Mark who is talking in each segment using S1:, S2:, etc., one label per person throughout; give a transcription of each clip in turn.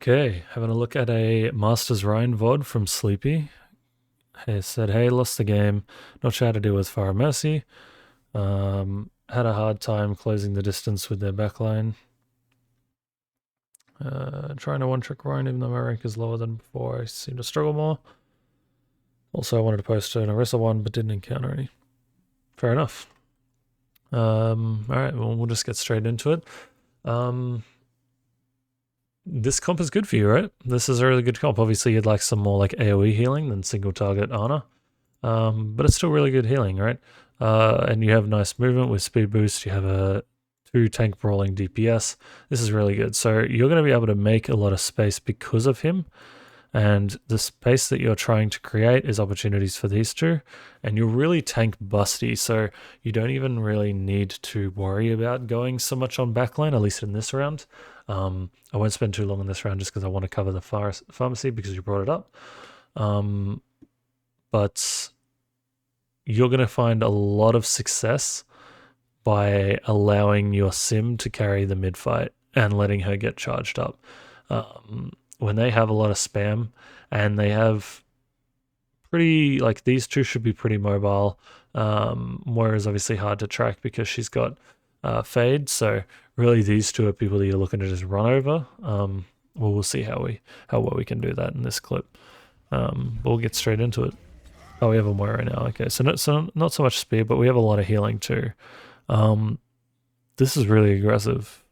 S1: Okay, having a look at a Masters Ryan VOD from Sleepy. He said, hey, lost the game. Not sure how to deal with Fire Mercy. Had a hard time closing the distance with their backline. Trying to one-trick Ryan even though my rank is lower than before. I seem to struggle more. Also, I wanted to post an Orisa one, but didn't encounter any. Fair enough. Alright, well, we'll just get straight into it. This comp is good for you, right? This is a really good comp. Obviously, you'd like some more like AoE healing than single target Ana. But it's still really good healing, right? And you have nice movement with speed boost. You have a 2 tank brawling DPS. This is really good. So you're going to be able to make a lot of space because of him. And the space that you're trying to create is opportunities for these two. And you're really tank busty, so you don't even really need to worry about going so much on backline, at least in this round. I won't spend too long on this round just because I want to cover the pharmacy because you brought it up. But you're going to find a lot of success by allowing your sim to carry the mid fight and letting her get charged up. When they have a lot of spam and they have pretty, like, these two should be pretty mobile. Moira is obviously hard to track because she's got fade, so really these two are people that you're looking to just run over. Well, we'll see how well we can do that in this clip. We'll get straight into it. Oh, we have a Moira now. Okay, so not so much speed, but we have a lot of healing too. This is really aggressive.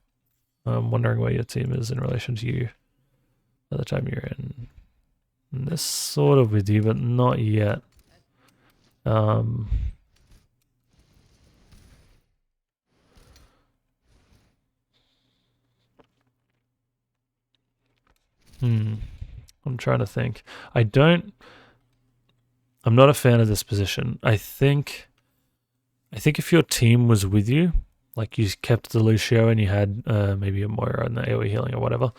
S1: I'm wondering where your team is in relation to you by the time you're in. This sort of with you, but not yet. I'm trying to think. I'm not a fan of this position. I think if your team was with you, like you kept the Lucio and you had maybe a Moira and the AoE healing or whatever,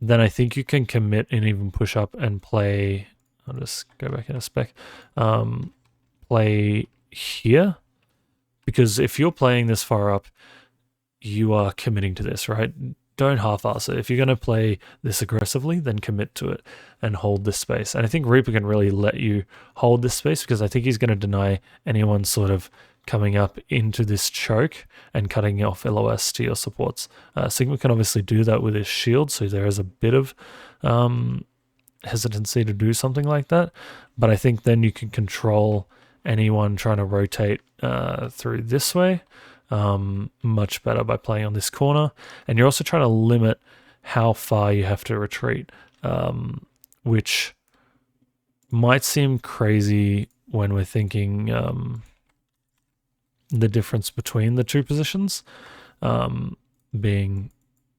S1: then I think you can commit and even push up and play. I'll just go back in a spec. Play here, because if you're playing this far up, you are committing to this, right? Don't half-ass it. If you're going to play this aggressively, then commit to it and hold this space. And I think Reaper can really let you hold this space because I think he's going to deny anyone sort of coming up into this choke and cutting off LOS to your supports. Sigma can obviously do that with his shield, so there is a bit of hesitancy to do something like that. But I think then you can control anyone trying to rotate through this way much better by playing on this corner. And you're also trying to limit how far you have to retreat, which might seem crazy when we're thinking the difference between the two positions, being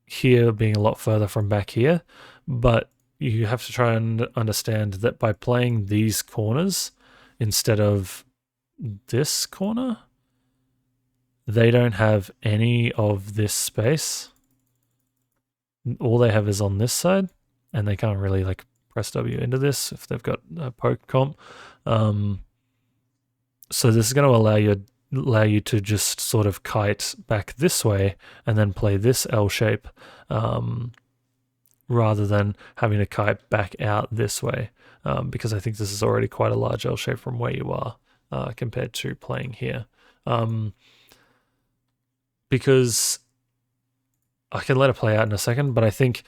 S1: here, being a lot further from back here. But you have to try and understand that by playing these corners instead of this corner, they don't have any of this space. All they have is on this side, and they can't really like press W into this if they've got a poke comp. So this is going to allow you to just sort of kite back this way and then play this L shape, rather than having to kite back out this way, because I think this is already quite a large L shape from where you are compared to playing here. Because I can let it play out in a second, but I think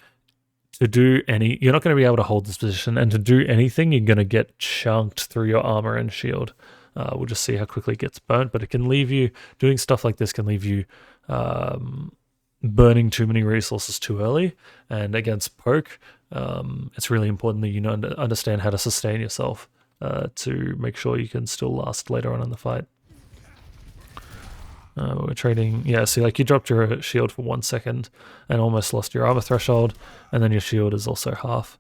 S1: you're not going to be able to hold this position, and to do anything, you're going to get chunked through your armor and shield. We'll just see how quickly it gets burnt, but it can leave you, doing stuff like this can leave you burning too many resources too early. And against poke, it's really important that you understand how to sustain yourself to make sure you can still last later on in the fight. We're trading, yeah, see, like you dropped your shield for 1 second and almost lost your armor threshold, and then your shield is also half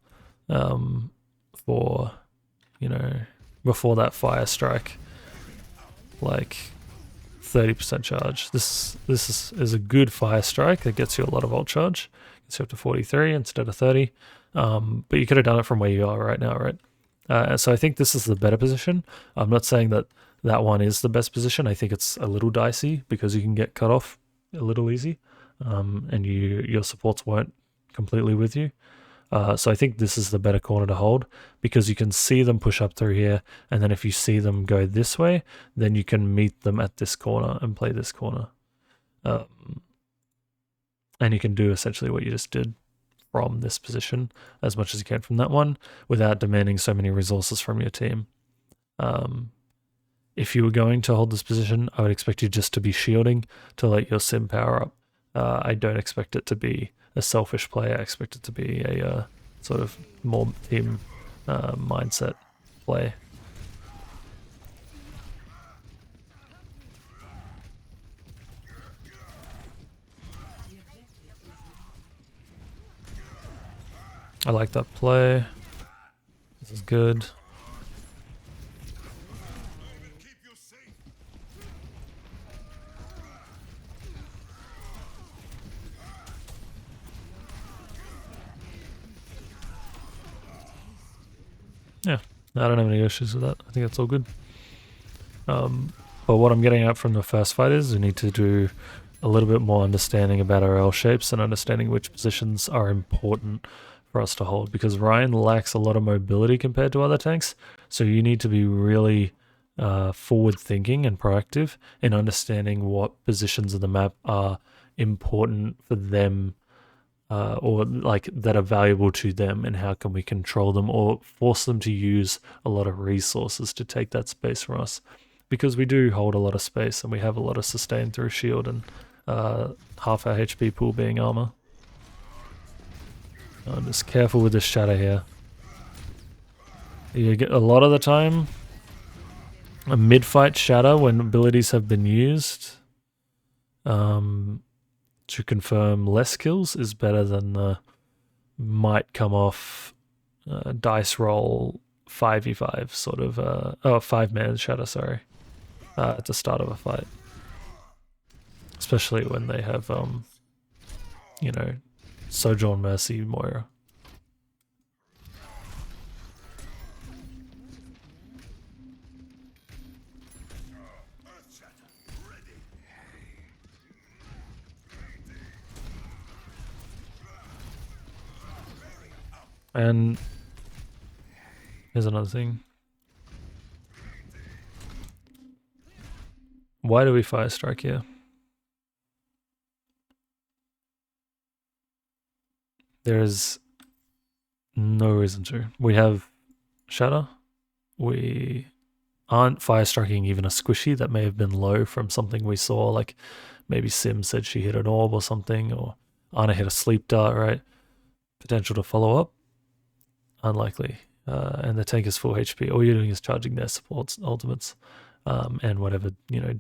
S1: for, before that fire strike, like 30% charge. This is a good fire strike that gets you a lot of ult charge. Gets you up to 43 instead of 30, but you could have done it from where you are right now, right? So I think this is the better position. I'm not saying that one is the best position. I think it's a little dicey because you can get cut off a little easy, and your supports won't completely with you. So I think this is the better corner to hold because you can see them push up through here, and then if you see them go this way, then you can meet them at this corner and play this corner. And you can do essentially what you just did from this position as much as you can from that one without demanding so many resources from your team. If you were going to hold this position, I would expect you just to be shielding to let your sim power up. I don't expect it to be a selfish play. I expect it to be a sort of more team mindset play. I like that play. This is good. Yeah, I don't have any issues with that. I think that's all good. But what I'm getting at from the first fight is we need to do a little bit more understanding about our L shapes and understanding which positions are important for us to hold, because Ryan lacks a lot of mobility compared to other tanks, so you need to be really forward thinking and proactive in understanding what positions of the map are important for them, or like that are valuable to them, and how can we control them or force them to use a lot of resources to take that space from us, because we do hold a lot of space and we have a lot of sustain through shield and half our HP pool being armor. I'm just careful with this shadow here. You get a lot of the time a mid-fight shadow when abilities have been used to confirm less kills is better than the might come off dice roll 5v5 sort of 5-man shadow, sorry, at the start of a fight, especially when they have you know, Sojourn Mercy Moira. And here's another thing. Why do we fire strike here? There is no reason to. We have Shatter. We aren't fire striking even a squishy that may have been low from something we saw, like maybe Sim said she hit an orb or something, or Anna hit a sleep dart, right? Potential to follow up? Unlikely. And the tank is full HP. All you're doing is charging their supports, ultimates, and whatever, you know,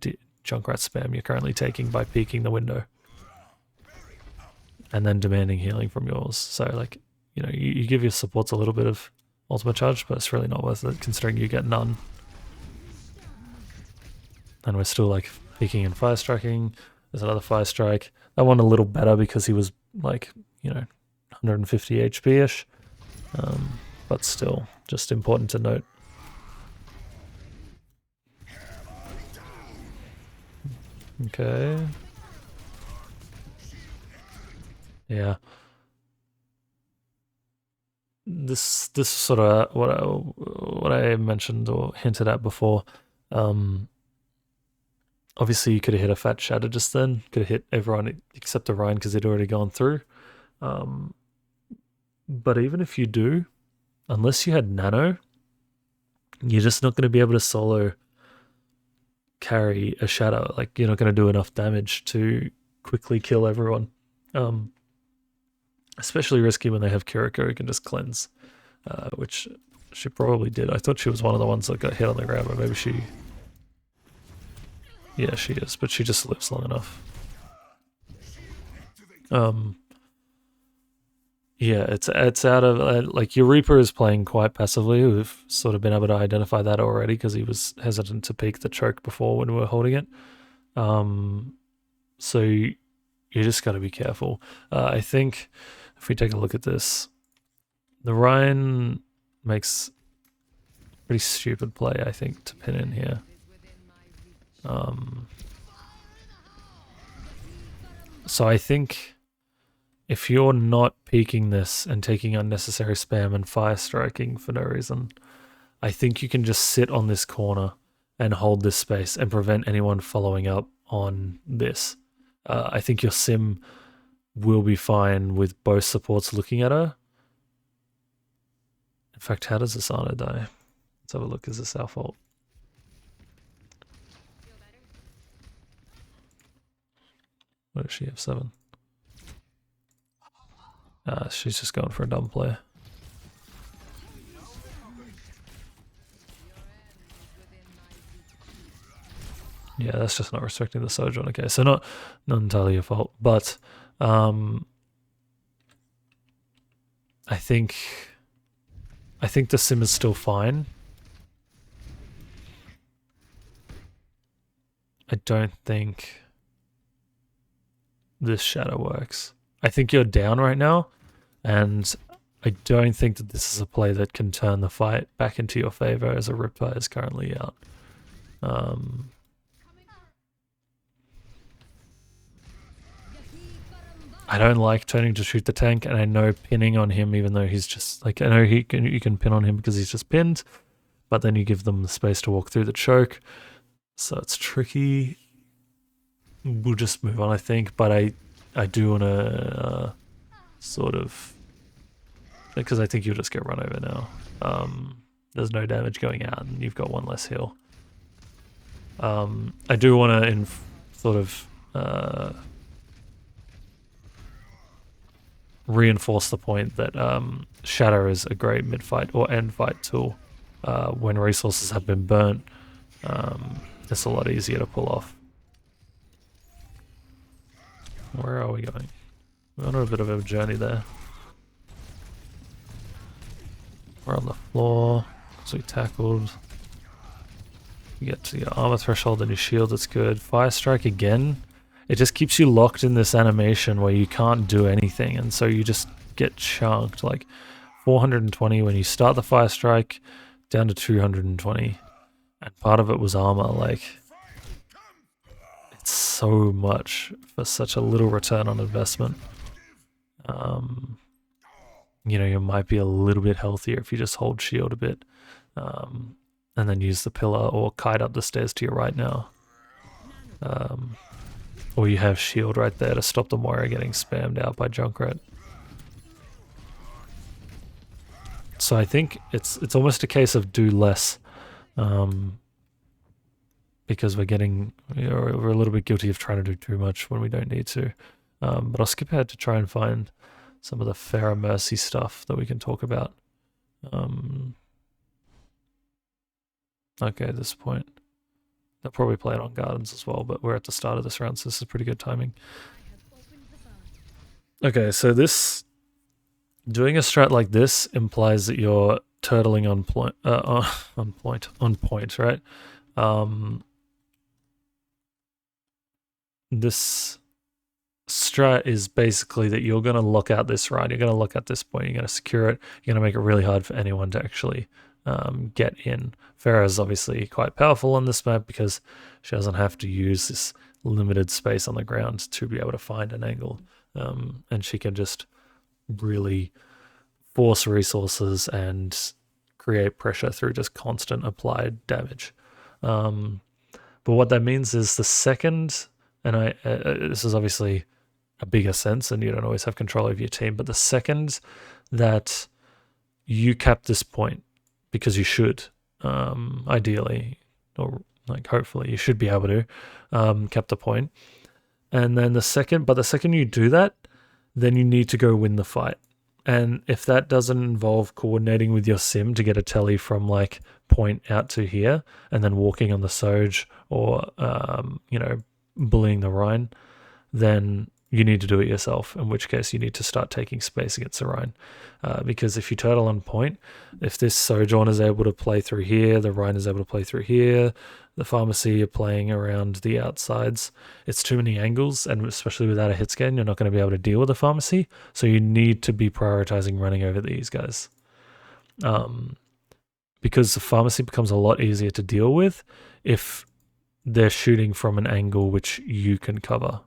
S1: Junkrat spam you're currently taking by peeking the window. And then demanding healing from yours. So, like, you know, you give your supports a little bit of ultimate charge, but it's really not worth it considering you get none. And we're still, like, peeking and fire striking. There's another fire strike. That one a little better because he was, like, you know, 150 HP-ish. But still, just important to note. Okay. Yeah. This is sort of what I mentioned or hinted at before. Obviously, you could have hit a fat shatter just then. Could have hit everyone except Orion because they'd already gone through. But even if you do, unless you had nano, you're just not going to be able to solo carry a shadow. Like, you're not going to do enough damage to quickly kill everyone. Especially risky when they have Kiriko who can just cleanse, which she probably did. I thought she was one of the ones that got hit on the ground, but maybe she... Yeah, she is, but she just lives long enough. Yeah, it's out of... like, your Reaper is playing quite passively. We've sort of been able to identify that already because he was hesitant to peek the choke before when we were holding it. So you just got to be careful. I think if we take a look at this, the Ryan makes a pretty stupid play, I think, to pin in here. So I think if you're not peeking this and taking unnecessary spam and fire striking for no reason, I think you can just sit on this corner and hold this space and prevent anyone following up on this. I think your sim will be fine with both supports looking at her. In fact, how does Asana die? Let's have a look. Is this our fault? What does she have? 7. She's just going for a dumb play. Yeah, that's just not respecting the Sojourn. Okay, so not entirely your fault, but I think the sim is still fine. I don't think this shadow works. I think you're down right now, and I don't think that this is a play that can turn the fight back into your favor as a Riptide is currently out. I don't like turning to shoot the tank, and I know pinning on him, even though he's just like, I know you can pin on him because he's just pinned, but then you give them the space to walk through the choke, so it's tricky. We'll just move on, I think, but I do want to sort of, because I think you'll just get run over now. There's no damage going out, and you've got one less heal. I do want to sort of reinforce the point that Shatter is a great mid-fight or end-fight tool. When resources have been burnt, it's a lot easier to pull off. Where are we going? We're on a bit of a journey there. We're on the floor, so we tackled. You get to your armor threshold and your shield, that's good. Fire strike again. It just keeps you locked in this animation where you can't do anything, and so you just get chunked. Like 420 when you start the fire strike, down to 220. And part of it was armor. Like, it's so much for such a little return on investment. You know, you might be a little bit healthier if you just hold shield a bit, and then use the pillar or kite up the stairs to your right now. Or you have shield right there to stop the Moira getting spammed out by Junkrat. So I think it's almost a case of do less, because we're a little bit guilty of trying to do too much when we don't need to. But I'll skip ahead to try and find some of the Pharah Mercy stuff that we can talk about. Okay, at this point. They'll probably play it on Gardens as well, but we're at the start of this round, so this is pretty good timing. Okay, so doing a strat like this implies that you're turtling on point, right? This strat is basically that you're going to lock out this ride, you're going to lock out this point, you're going to secure it, you're going to make it really hard for anyone to actually get in. Pharah is obviously quite powerful on this map because she doesn't have to use this limited space on the ground to be able to find an angle, and she can just really force resources and create pressure through just constant applied damage. But what that means is the second, and this is obviously a bigger sense and you don't always have control over your team, but the second that you cap this point, because you should, ideally, or like hopefully you should be able to cap the point. And then the second you do that, then you need to go win the fight. And if that doesn't involve coordinating with your sim to get a telly from like point out to here and then walking on the Soj or, bullying the Rhine, then you need to do it yourself, in which case you need to start taking space against the Rhine. Because if you turtle on point, if this Sojourn is able to play through here, the Rhine is able to play through here, the Pharmacy are playing around the outsides, it's too many angles, and especially without a hit scan, you're not going to be able to deal with the Pharmacy, so you need to be prioritizing running over these guys. Because the Pharmacy becomes a lot easier to deal with if they're shooting from an angle which you can cover.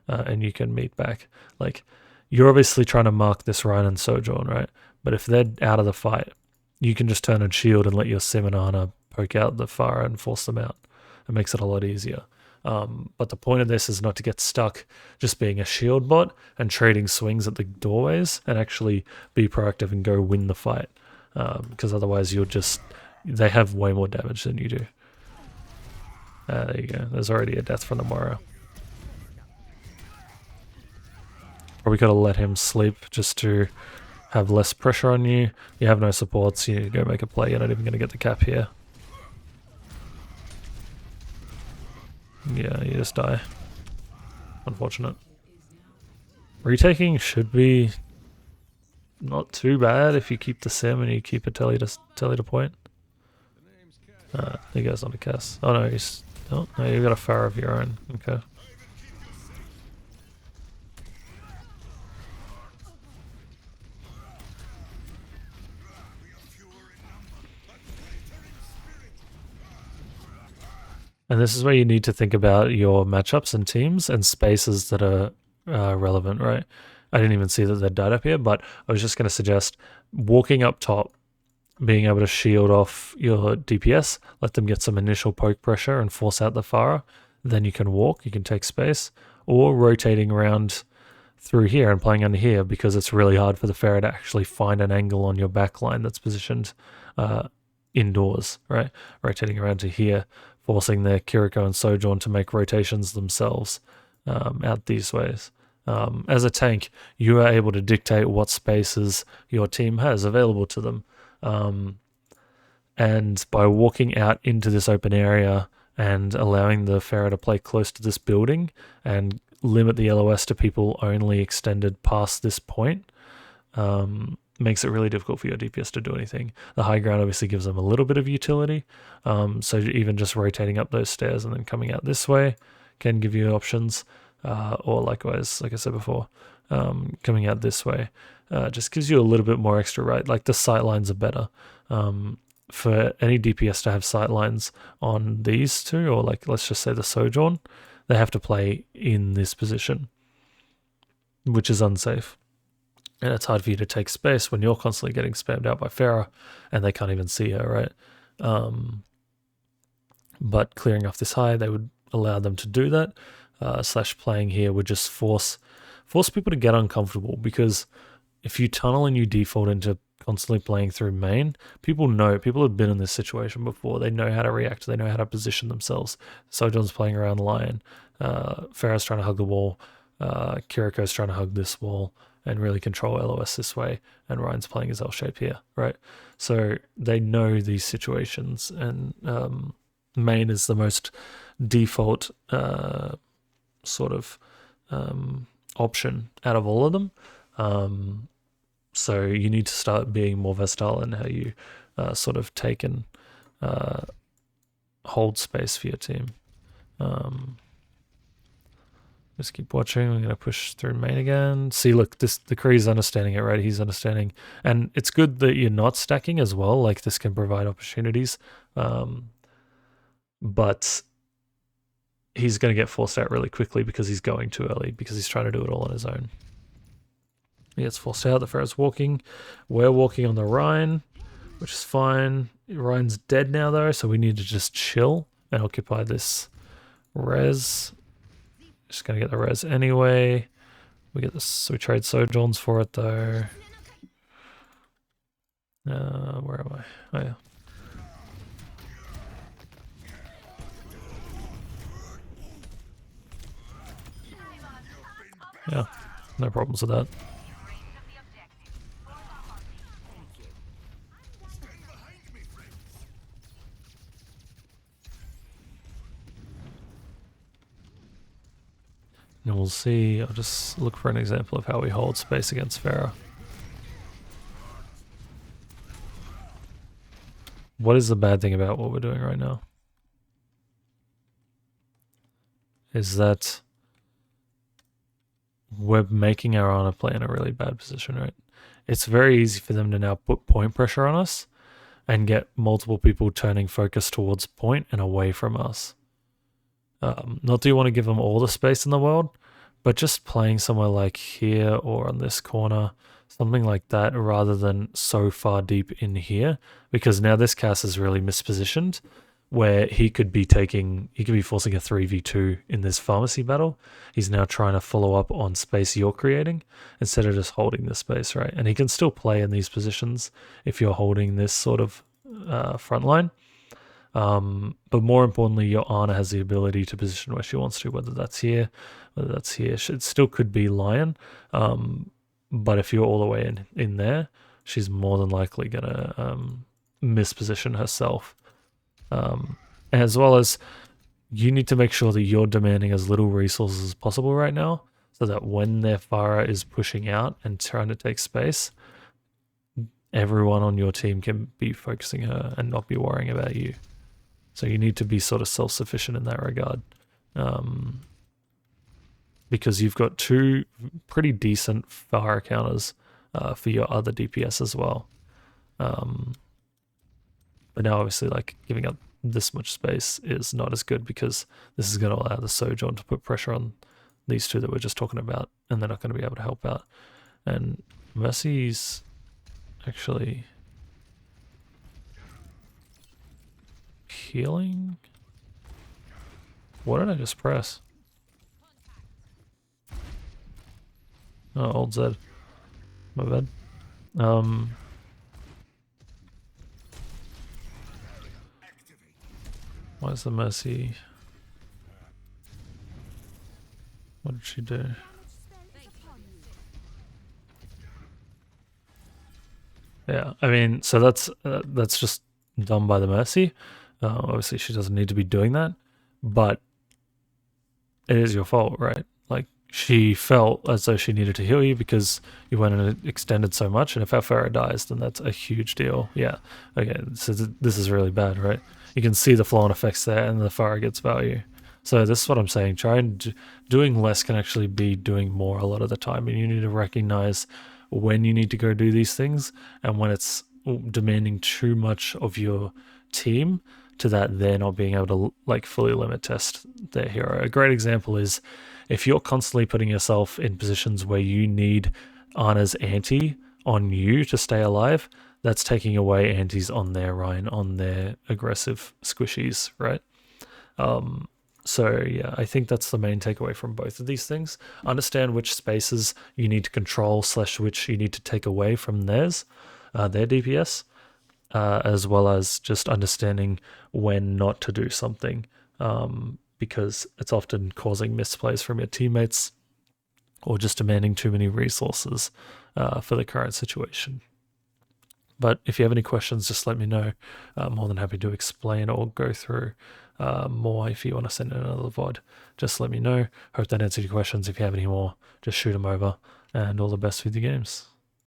S1: And you can meet back. Like, you're obviously trying to mark this Ryan and Sojourn, right? But if they're out of the fight, you can just turn and shield and let your Sim and Ana poke out the Pharah and force them out. It makes it a lot easier. But the point of this is not to get stuck just being a shield bot and trading swings at the doorways, and actually be proactive and go win the fight. Because otherwise they have way more damage than you do. There you go. There's already a death from the Moira. Probably gotta let him sleep just to have less pressure on you. You have no supports, you need to go make a play. You're not even gonna get the cap here. Yeah, you just die. Unfortunate. Retaking should be not too bad if you keep the sim and you keep a telly to point. He goes on to cast. Oh no, no, you've got a Pharah of your own. Okay. And this is where you need to think about your matchups and teams and spaces that are relevant, right? I didn't even see that they died up here, but I was just going to suggest walking up top, being able to shield off your DPS, let them get some initial poke pressure and force out the Pharah. Then you can walk, you can take space, or rotating around through here and playing under here, because it's really hard for the Pharah to actually find an angle on your backline that's positioned indoors, right? Rotating around to here, forcing their Kiriko and Sojourn to make rotations themselves out these ways. As a tank, you are able to dictate what spaces your team has available to them. And by walking out into this open area and allowing the Pharah to play close to this building and limit the LOS to people only extended past this point, makes it really difficult for your DPS to do anything. The high ground obviously gives them a little bit of utility, so even just rotating up those stairs and then coming out this way can give you options, or likewise, like I said before, coming out this way just gives you a little bit more extra, right? Like the sight lines are better. For any DPS to have sight lines on these two, or like let's just say the Sojourn, they have to play in this position, which is unsafe. And it's hard for you to take space when you're constantly getting spammed out by Pharah and they can't even see her, right? But clearing off this high, they would allow them to do that. Slash playing here would just force people to get uncomfortable, because if you tunnel and you default into constantly playing through main, people have been in this situation before. They know how to react, they know how to position themselves. Sojourn's playing around Lion, Pharah's trying to hug the wall, Kiriko's trying to hug this wall and really control LOS this way, and Ryan's playing his L-shape here, right? So they know these situations, and main is the most default sort of option out of all of them. So you need to start being more versatile in how you sort of take and hold space for your team. Just keep watching. I'm going to push through main again. See, look, the Kree's understanding it, right? He's understanding. And it's good that you're not stacking as well. Like, this can provide opportunities. But he's going to get forced out really quickly because he's going too early, because he's trying to do it all on his own. He gets forced out. The Pharah's walking. We're walking on the Rhine, which is fine. Ryan's dead now, though, so we need to just chill and occupy this res. Just gonna get the res anyway. We get this. So we trade Sojourns for it, though. Where am I? Oh yeah. Yeah, no problems with that. And we'll see. I'll just look for an example of how we hold space against Pharah. What is the bad thing about what we're doing right now? Is that we're making our Ana play in a really bad position, right? It's very easy for them to now put point pressure on us and get multiple people turning focus towards point and away from us. Not do you want to give them all the space in the world, But just playing somewhere like here or on this corner, something like that, rather than so far deep in here, because now this cast is really mispositioned, where he could be forcing a 3v2 in this pharmacy battle. He's now trying to follow up on space you're creating instead of just holding this space, right? And he can still play in these positions if you're holding this sort of front line. But more importantly, your Ana has the ability to position where she wants to, whether that's here, whether that's here. It still could be Lion, but if you're all the way in there, she's more than likely going to misposition herself. As well as you need to make sure that you're demanding as little resources as possible right now, so that when their Pharah is pushing out and trying to take space, everyone on your team can be focusing her and not be worrying about you. So you need to be sort of self-sufficient in that regard. Because you've got two pretty decent Pharah counters for your other DPS as well. But now obviously like giving up this much space is not as good, because this is going to allow the Sojourn to put pressure on these two that we're just talking about, and they're not going to be able to help out. And Mercy's actually healing? What did I just press? Oh, old Zed. My bad. Why is the Mercy? What did she do? Yeah, I mean, so that's just done by the Mercy. Obviously, she doesn't need to be doing that, but it is your fault, right? Like, she felt as though she needed to heal you because you went and extended so much, and if our Pharah dies, then that's a huge deal. Yeah, okay, so this is really bad, right? You can see the flow-on effects there, and the Pharah gets value. So this is what I'm saying. Doing less can actually be doing more a lot of the time, and you need to recognize when you need to go do these things and when it's demanding too much of your team to that they're not being able to like fully limit test their hero. A great example is if you're constantly putting yourself in positions where you need Ana's anti on you to stay alive, that's taking away antis on their Ryan, on their aggressive squishies, right? So yeah, I think that's the main takeaway from both of these things. Understand which spaces you need to control / which you need to take away from theirs, their DPS, as well as just understanding when not to do something, because it's often causing misplays from your teammates or just demanding too many resources for the current situation. But if you have any questions, just let me know. I'm more than happy to explain or go through more. If you want to send in another VOD, just let me know. Hope that answered your questions. If you have any more, just shoot them over, and all the best with your games.